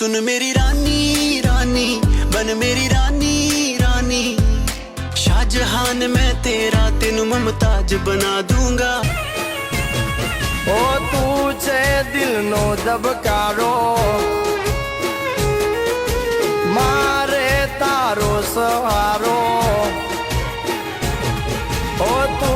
सुन मेरी रानी रानी बन मेरी रानी रानी शाहजहान मैं तेरा तेनू मुमताज बना दूंगा ओ तू छे दिल नो दबकारो मारे तारो सहारो ओ तू